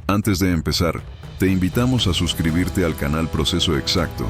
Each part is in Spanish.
Antes de empezar, te invitamos a suscribirte al canal Proceso Exacto,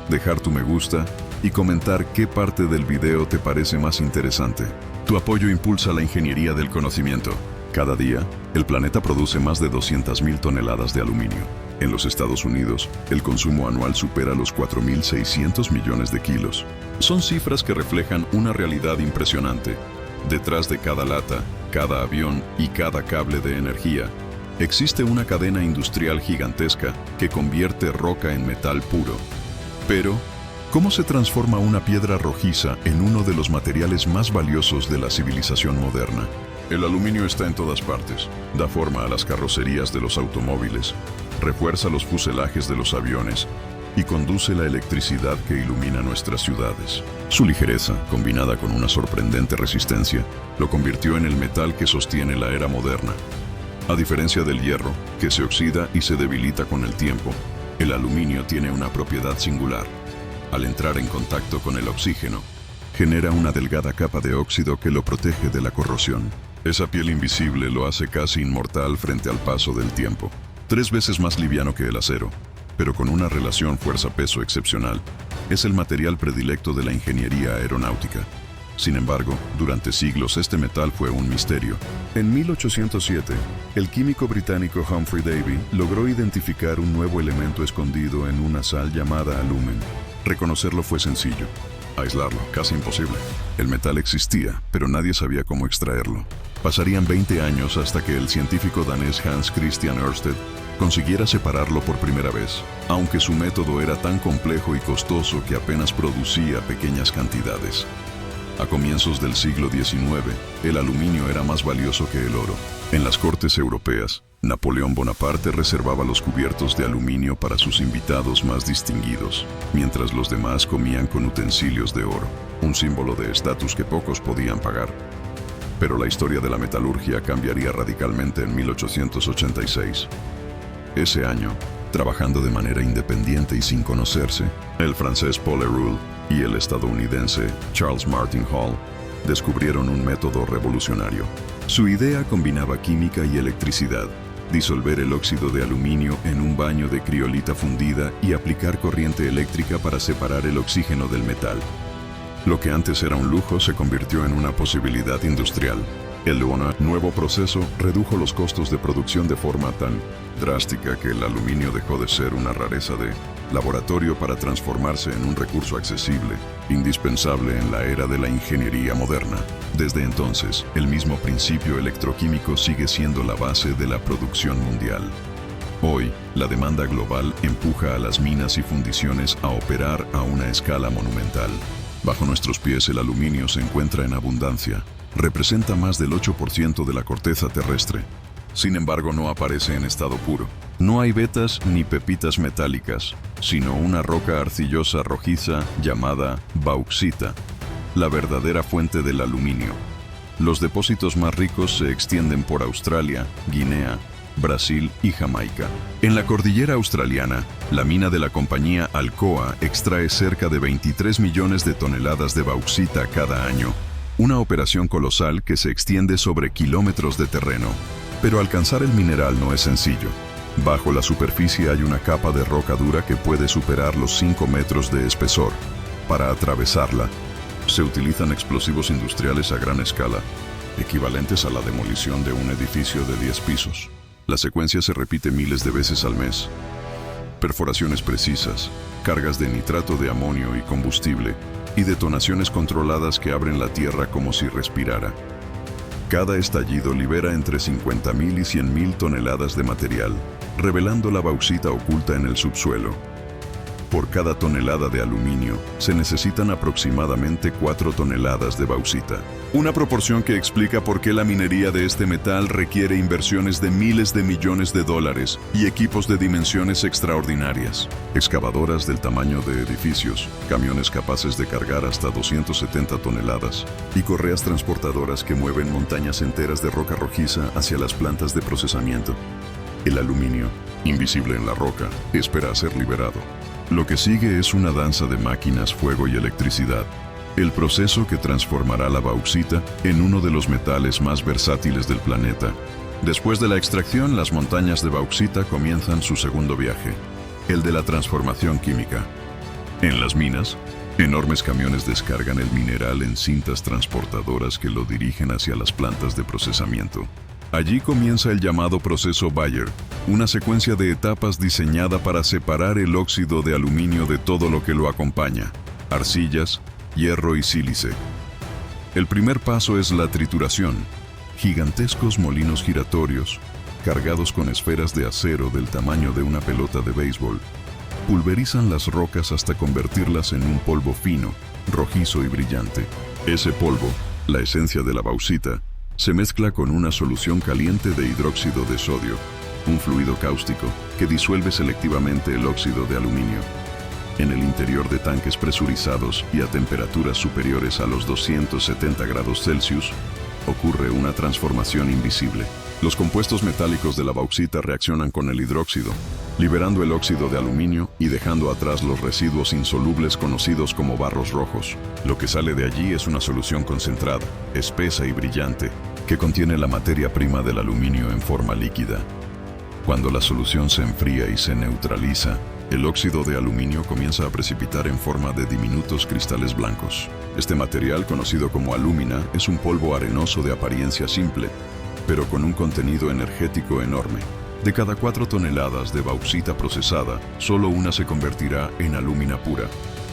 dejar tu me gusta y comentar qué parte del video te parece más interesante. Tu apoyo impulsa la ingeniería del conocimiento. Cada día, el planeta produce más de 200.000 toneladas de aluminio. En los Estados Unidos, el consumo anual supera los 4.600 millones de kilos. Son cifras que reflejan una realidad impresionante. Detrás de cada lata, cada avión y cada cable de energía, existe una cadena industrial gigantesca que convierte roca en metal puro. Pero, ¿cómo se transforma una piedra rojiza en uno de los materiales más valiosos de la civilización moderna? El aluminio está en todas partes. Da forma a las carrocerías de los automóviles, refuerza los fuselajes de los aviones y conduce la electricidad que ilumina nuestras ciudades. Su ligereza, combinada con una sorprendente resistencia, lo convirtió en el metal que sostiene la era moderna. A diferencia del hierro, que se oxida y se debilita con el tiempo, el aluminio tiene una propiedad singular. Al entrar en contacto con el oxígeno, genera una delgada capa de óxido que lo protege de la corrosión. Esa piel invisible lo hace casi inmortal frente al paso del tiempo. 3 veces más liviano que el acero, pero con una relación fuerza-peso excepcional, es el material predilecto de la ingeniería aeronáutica. Sin embargo, durante siglos este metal fue un misterio. En 1807, el químico británico Humphrey Davy logró identificar un nuevo elemento escondido en una sal llamada alumen. Reconocerlo fue sencillo. Aislarlo, casi imposible. El metal existía, pero nadie sabía cómo extraerlo. Pasarían 20 años hasta que el científico danés Hans Christian Ørsted consiguiera separarlo por primera vez, aunque su método era tan complejo y costoso que apenas producía pequeñas cantidades. A comienzos del siglo XIX, el aluminio era más valioso que el oro. En las cortes europeas, Napoleón Bonaparte reservaba los cubiertos de aluminio para sus invitados más distinguidos, mientras los demás comían con utensilios de oro, un símbolo de estatus que pocos podían pagar. Pero la historia de la metalurgia cambiaría radicalmente en 1886. Ese año, trabajando de manera independiente y sin conocerse, el francés Paul Héroult y el estadounidense Charles Martin Hall descubrieron un método revolucionario. Su idea combinaba química y electricidad, disolver el óxido de aluminio en un baño de criolita fundida y aplicar corriente eléctrica para separar el oxígeno del metal. Lo que antes era un lujo se convirtió en una posibilidad industrial. El nuevo proceso redujo los costos de producción de forma tan drástica que el aluminio dejó de ser una rareza de laboratorio para transformarse en un recurso accesible, indispensable en la era de la ingeniería moderna. Desde entonces, el mismo principio electroquímico sigue siendo la base de la producción mundial. Hoy, la demanda global empuja a las minas y fundiciones a operar a una escala monumental. Bajo nuestros pies el aluminio se encuentra en abundancia. Representa más del 8% de la corteza terrestre. Sin embargo, no aparece en estado puro. No hay vetas ni pepitas metálicas, sino una roca arcillosa rojiza llamada bauxita, la verdadera fuente del aluminio. Los depósitos más ricos se extienden por Australia, Guinea, Brasil y Jamaica. En la cordillera australiana, la mina de la compañía Alcoa extrae cerca de 23 millones de toneladas de bauxita cada año. Una operación colosal que se extiende sobre kilómetros de terreno. Pero alcanzar el mineral no es sencillo. Bajo la superficie hay una capa de roca dura que puede superar los 5 metros de espesor. Para atravesarla, se utilizan explosivos industriales a gran escala, equivalentes a la demolición de un edificio de 10 pisos. La secuencia se repite miles de veces al mes. Perforaciones precisas, cargas de nitrato de amonio y combustible, y detonaciones controladas que abren la tierra como si respirara. Cada estallido libera entre 50.000 y 100.000 toneladas de material, revelando la bauxita oculta en el subsuelo. Por cada tonelada de aluminio, se necesitan aproximadamente 4 toneladas de bauxita. Una proporción que explica por qué la minería de este metal requiere inversiones de miles de millones de dólares y equipos de dimensiones extraordinarias. Excavadoras del tamaño de edificios, camiones capaces de cargar hasta 270 toneladas y correas transportadoras que mueven montañas enteras de roca rojiza hacia las plantas de procesamiento. El aluminio, invisible en la roca, espera a ser liberado. Lo que sigue es una danza de máquinas, fuego y electricidad. El proceso que transformará la bauxita en uno de los metales más versátiles del planeta Después de la extracción, las montañas de bauxita comienzan su segundo viaje, el de la transformación química. En las minas, enormes camiones descargan el mineral en cintas transportadoras que lo dirigen hacia las plantas de procesamiento. Allí comienza el llamado proceso Bayer, una secuencia de etapas diseñada para separar el óxido de aluminio de todo lo que lo acompaña: arcillas, hierro y sílice. El primer paso es la trituración. Gigantescos molinos giratorios, cargados con esferas de acero del tamaño de una pelota de béisbol, pulverizan las rocas hasta convertirlas en un polvo fino, rojizo y brillante. Ese polvo, la esencia de la bauxita, se mezcla con una solución caliente de hidróxido de sodio, un fluido cáustico que disuelve selectivamente el óxido de aluminio. En el interior de tanques presurizados y a temperaturas superiores a los 270 grados Celsius, ocurre una transformación invisible. Los compuestos metálicos de la bauxita reaccionan con el hidróxido, liberando el óxido de aluminio y dejando atrás los residuos insolubles conocidos como barros rojos. Lo que sale de allí es una solución concentrada, espesa y brillante, que contiene la materia prima del aluminio en forma líquida. Cuando la solución se enfría y se neutraliza, el óxido de aluminio comienza a precipitar en forma de diminutos cristales blancos. Este material, conocido como alúmina, es un polvo arenoso de apariencia simple, pero con un contenido energético enorme. De cada 4 toneladas de bauxita procesada, solo una se convertirá en alúmina pura.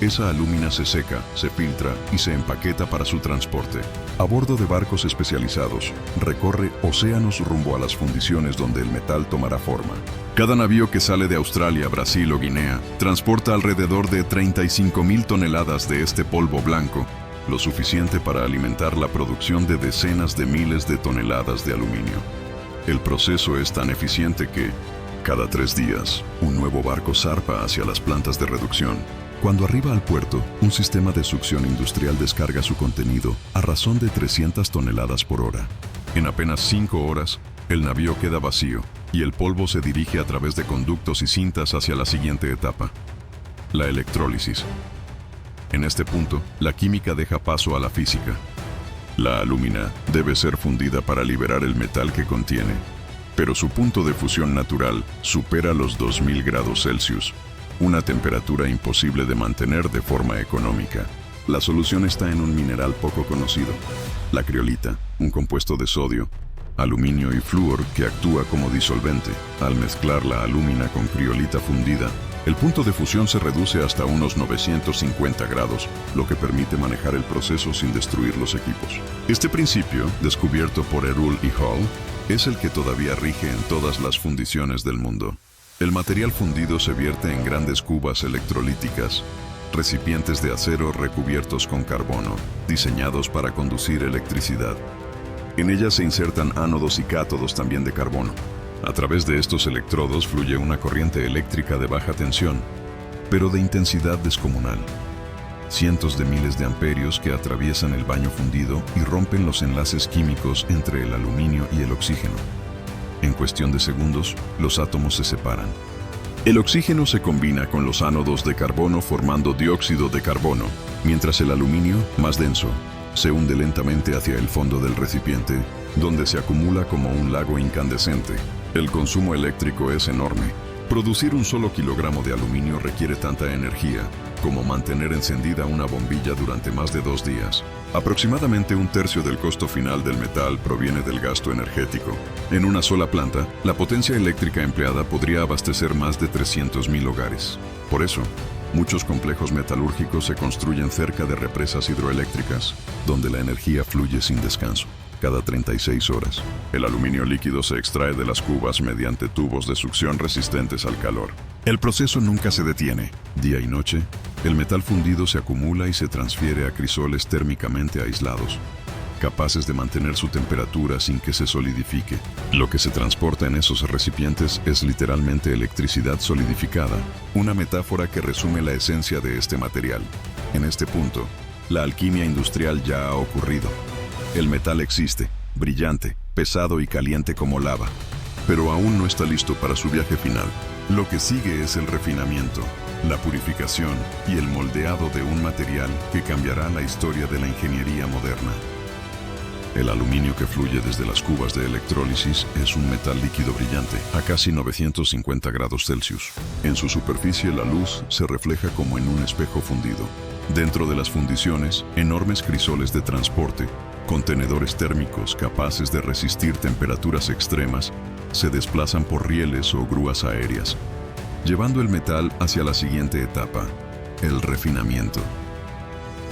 Esa alúmina se seca, se filtra y se empaqueta para su transporte. A bordo de barcos especializados, recorre océanos rumbo a las fundiciones donde el metal tomará forma. Cada navío que sale de Australia, Brasil o Guinea transporta alrededor de 35.000 toneladas de este polvo blanco, lo suficiente para alimentar la producción de decenas de miles de toneladas de aluminio. El proceso es tan eficiente que, cada 3 días, un nuevo barco zarpa hacia las plantas de reducción. Cuando arriba al puerto, un sistema de succión industrial descarga su contenido a razón de 300 toneladas por hora. En apenas 5 horas, el navío queda vacío y el polvo se dirige a través de conductos y cintas hacia la siguiente etapa: la electrólisis. En este punto, la química deja paso a la física. La alúmina debe ser fundida para liberar el metal que contiene, pero su punto de fusión natural supera los 2000 grados Celsius, una temperatura imposible de mantener de forma económica. La solución está en un mineral poco conocido, la criolita, un compuesto de sodio, aluminio y flúor que actúa como disolvente. Al mezclar la alúmina con criolita fundida, el punto de fusión se reduce hasta unos 950 grados, lo que permite manejar el proceso sin destruir los equipos. Este principio, descubierto por Erul y Hall, es el que todavía rige en todas las fundiciones del mundo. El material fundido se vierte en grandes cubas electrolíticas, recipientes de acero recubiertos con carbono, diseñados para conducir electricidad. En ellas se insertan ánodos y cátodos también de carbono. A través de estos electrodos fluye una corriente eléctrica de baja tensión, pero de intensidad descomunal. Cientos de miles de amperios que atraviesan el baño fundido y rompen los enlaces químicos entre el aluminio y el oxígeno. En cuestión de segundos, los átomos se separan. El oxígeno se combina con los ánodos de carbono formando dióxido de carbono, mientras el aluminio, más denso, se hunde lentamente hacia el fondo del recipiente, donde se acumula como un lago incandescente. El consumo eléctrico es enorme. Producir un solo kilogramo de aluminio requiere tanta energía como mantener encendida una bombilla durante más de 2 días. Aproximadamente 1/3 del costo final del metal proviene del gasto energético. En una sola planta, la potencia eléctrica empleada podría abastecer más de 300.000 hogares. Por eso, muchos complejos metalúrgicos se construyen cerca de represas hidroeléctricas, donde la energía fluye sin descanso. Cada 36 horas, el aluminio líquido se extrae de las cubas mediante tubos de succión resistentes al calor. El proceso nunca se detiene. Día y noche, el metal fundido se acumula y se transfiere a crisoles térmicamente aislados, capaces de mantener su temperatura sin que se solidifique. Lo que se transporta en esos recipientes es literalmente electricidad solidificada, una metáfora que resume la esencia de este material. En este punto, la alquimia industrial ya ha ocurrido. El metal existe, brillante, pesado y caliente como lava, pero aún no está listo para su viaje final. Lo que sigue es el refinamiento, la purificación y el moldeado de un material que cambiará la historia de la ingeniería moderna. El aluminio que fluye desde las cubas de electrólisis es un metal líquido brillante, a casi 950 grados Celsius. En su superficie la luz se refleja como en un espejo fundido. Dentro de las fundiciones, enormes crisoles de transporte, contenedores térmicos capaces de resistir temperaturas extremas, se desplazan por rieles o grúas aéreas, llevando el metal hacia la siguiente etapa, el refinamiento.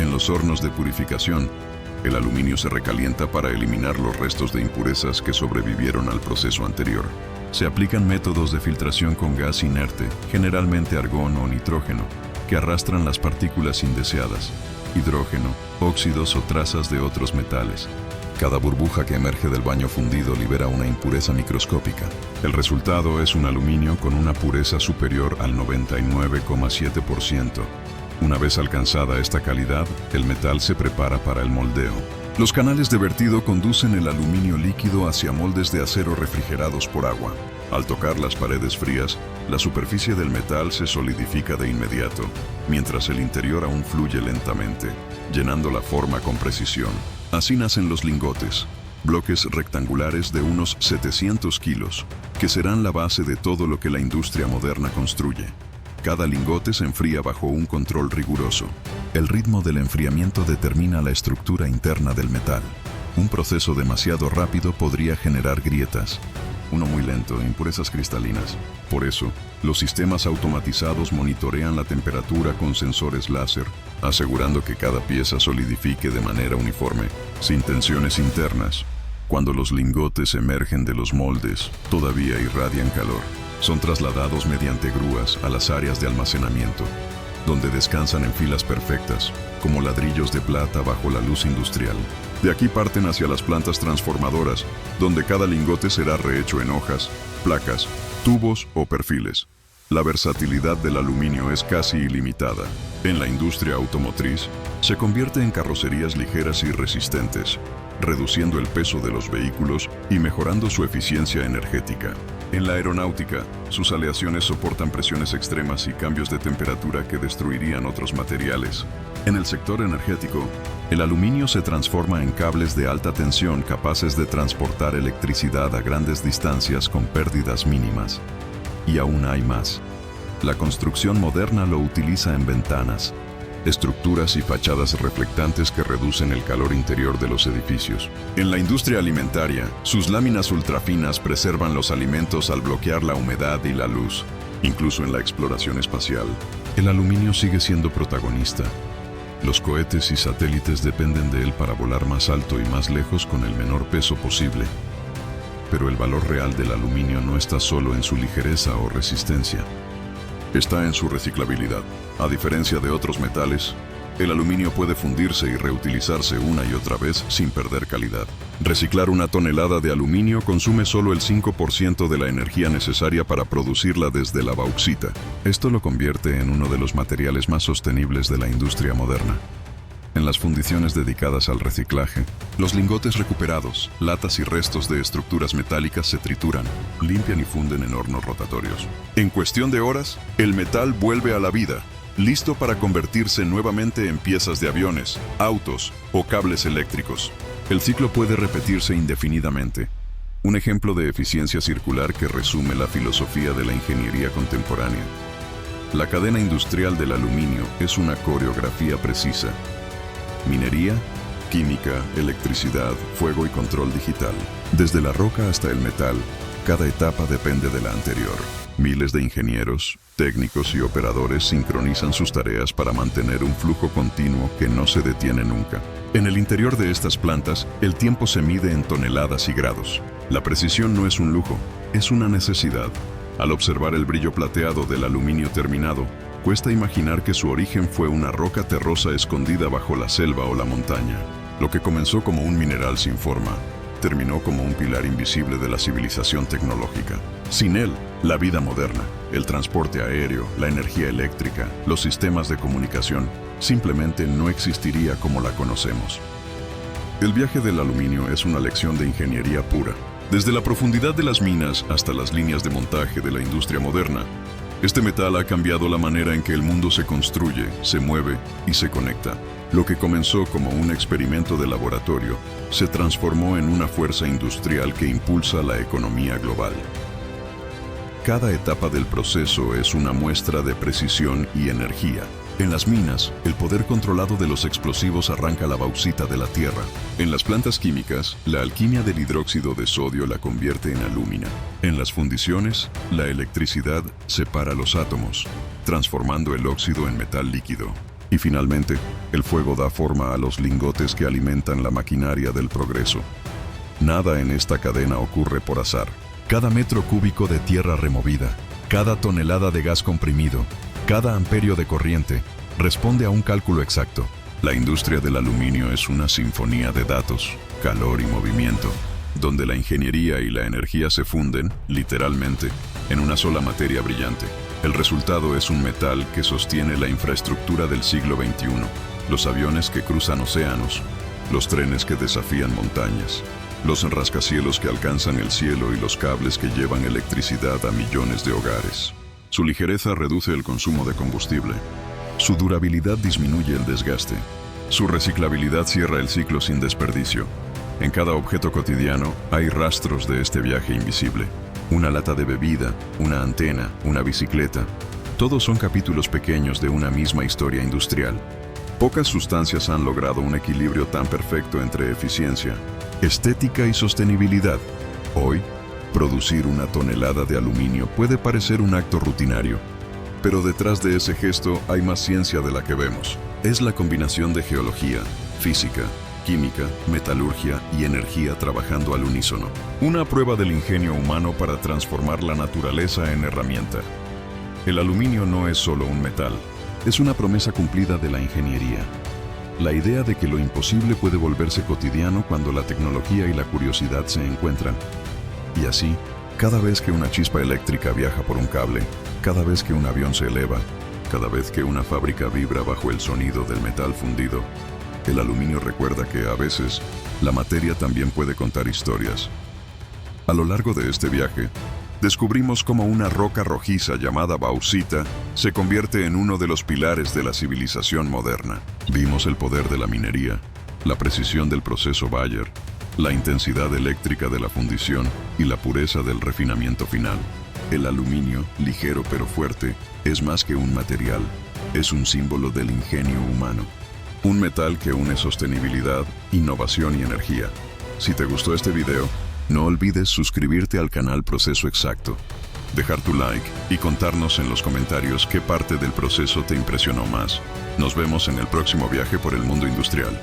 En los hornos de purificación, el aluminio se recalienta para eliminar los restos de impurezas que sobrevivieron al proceso anterior. Se aplican métodos de filtración con gas inerte, generalmente argón o nitrógeno, que arrastran las partículas indeseadas, hidrógeno, óxidos o trazas de otros metales. Cada burbuja que emerge del baño fundido libera una impureza microscópica. El resultado es un aluminio con una pureza superior al 99,7%. Una vez alcanzada esta calidad, el metal se prepara para el moldeo. Los canales de vertido conducen el aluminio líquido hacia moldes de acero refrigerados por agua. Al tocar las paredes frías, la superficie del metal se solidifica de inmediato, mientras el interior aún fluye lentamente, llenando la forma con precisión. Así nacen los lingotes, bloques rectangulares de unos 700 kilos, que serán la base de todo lo que la industria moderna construye. Cada lingote se enfría bajo un control riguroso. El ritmo del enfriamiento determina la estructura interna del metal. Un proceso demasiado rápido podría generar grietas. Uno muy lento, impurezas cristalinas. Por eso, los sistemas automatizados monitorean la temperatura con sensores láser, asegurando que cada pieza solidifique de manera uniforme, sin tensiones internas. Cuando los lingotes emergen de los moldes, todavía irradian calor. Son trasladados mediante grúas a las áreas de almacenamiento, donde descansan en filas perfectas, como ladrillos de plata bajo la luz industrial. De aquí parten hacia las plantas transformadoras, donde cada lingote será rehecho en hojas, placas, tubos o perfiles. La versatilidad del aluminio es casi ilimitada. En la industria automotriz, se convierte en carrocerías ligeras y resistentes, reduciendo el peso de los vehículos y mejorando su eficiencia energética. En la aeronáutica, sus aleaciones soportan presiones extremas y cambios de temperatura que destruirían otros materiales. En el sector energético, el aluminio se transforma en cables de alta tensión capaces de transportar electricidad a grandes distancias con pérdidas mínimas. Y aún hay más. La construcción moderna lo utiliza en ventanas, estructuras y fachadas reflectantes que reducen el calor interior de los edificios. En la industria alimentaria, sus láminas ultrafinas preservan los alimentos al bloquear la humedad y la luz. Incluso en la exploración espacial, el aluminio sigue siendo protagonista. Los cohetes y satélites dependen de él para volar más alto y más lejos con el menor peso posible. Pero el valor real del aluminio no está solo en su ligereza o resistencia. Está en su reciclabilidad. A diferencia de otros metales, el aluminio puede fundirse y reutilizarse una y otra vez sin perder calidad. Reciclar una tonelada de aluminio consume solo el 5% de la energía necesaria para producirla desde la bauxita. Esto lo convierte en uno de los materiales más sostenibles de la industria moderna. En las fundiciones dedicadas al reciclaje, los lingotes recuperados, latas y restos de estructuras metálicas se trituran, limpian y funden en hornos rotatorios. En cuestión de horas, el metal vuelve a la vida, listo para convertirse nuevamente en piezas de aviones, autos o cables eléctricos. El ciclo puede repetirse indefinidamente. Un ejemplo de eficiencia circular que resume la filosofía de la ingeniería contemporánea. La cadena industrial del aluminio es una coreografía precisa. Minería, química, electricidad, fuego y control digital. Desde la roca hasta el metal, cada etapa depende de la anterior. Miles de ingenieros, técnicos y operadores sincronizan sus tareas para mantener un flujo continuo que no se detiene nunca. En el interior de estas plantas, el tiempo se mide en toneladas y grados. La precisión no es un lujo, es una necesidad. Al observar el brillo plateado del aluminio terminado, cuesta imaginar que su origen fue una roca terrosa escondida bajo la selva o la montaña. Lo que comenzó como un mineral sin forma, terminó como un pilar invisible de la civilización tecnológica. Sin él, la vida moderna, el transporte aéreo, la energía eléctrica, los sistemas de comunicación, simplemente no existiría como la conocemos. El viaje del aluminio es una lección de ingeniería pura. Desde la profundidad de las minas hasta las líneas de montaje de la industria moderna, Este metal ha cambiado la manera en que el mundo se construye, se mueve y se conecta. Lo que comenzó como un experimento de laboratorio se transformó en una fuerza industrial que impulsa la economía global. Cada etapa del proceso es una muestra de precisión y energía. En las minas, el poder controlado de los explosivos arranca la bauxita de la tierra. En las plantas químicas, la alquimia del hidróxido de sodio la convierte en alúmina. En las fundiciones, la electricidad separa los átomos, transformando el óxido en metal líquido. Y finalmente, el fuego da forma a los lingotes que alimentan la maquinaria del progreso. Nada en esta cadena ocurre por azar. Cada metro cúbico de tierra removida, cada tonelada de gas comprimido, cada amperio de corriente, responde a un cálculo exacto. La industria del aluminio es una sinfonía de datos, calor y movimiento, donde la ingeniería y la energía se funden, literalmente, en una sola materia brillante. El resultado es un metal que sostiene la infraestructura del siglo XXI, los aviones que cruzan océanos, los trenes que desafían montañas, los rascacielos que alcanzan el cielo y los cables que llevan electricidad a millones de hogares. Su ligereza reduce el consumo de combustible. Su durabilidad disminuye el desgaste. Su reciclabilidad cierra el ciclo sin desperdicio. En cada objeto cotidiano hay rastros de este viaje invisible. Una lata de bebida, una antena, una bicicleta. Todos son capítulos pequeños de una misma historia industrial. Pocas sustancias han logrado un equilibrio tan perfecto entre eficiencia, estética y sostenibilidad. Hoy, producir una tonelada de aluminio puede parecer un acto rutinario, pero detrás de ese gesto hay más ciencia de la que vemos. Es la combinación de geología, física, química, metalurgia y energía trabajando al unísono. Una prueba del ingenio humano para transformar la naturaleza en herramienta. El aluminio no es solo un metal, es una promesa cumplida de la ingeniería. La idea de que lo imposible puede volverse cotidiano cuando la tecnología y la curiosidad se encuentran. Y así, cada vez que una chispa eléctrica viaja por un cable, cada vez que un avión se eleva, cada vez que una fábrica vibra bajo el sonido del metal fundido, el aluminio recuerda que a veces la materia también puede contar historias. A lo largo de este viaje, descubrimos cómo una roca rojiza llamada bauxita se convierte en uno de los pilares de la civilización moderna. Vimos el poder de la minería, la precisión del proceso Bayer, la intensidad eléctrica de la fundición y la pureza del refinamiento final. El aluminio, ligero pero fuerte, es más que un material, es un símbolo del ingenio humano. Un metal que une sostenibilidad, innovación y energía. Si te gustó este video, no olvides suscribirte al canal Proceso Exacto, dejar tu like y contarnos en los comentarios qué parte del proceso te impresionó más. Nos vemos en el próximo viaje por el mundo industrial.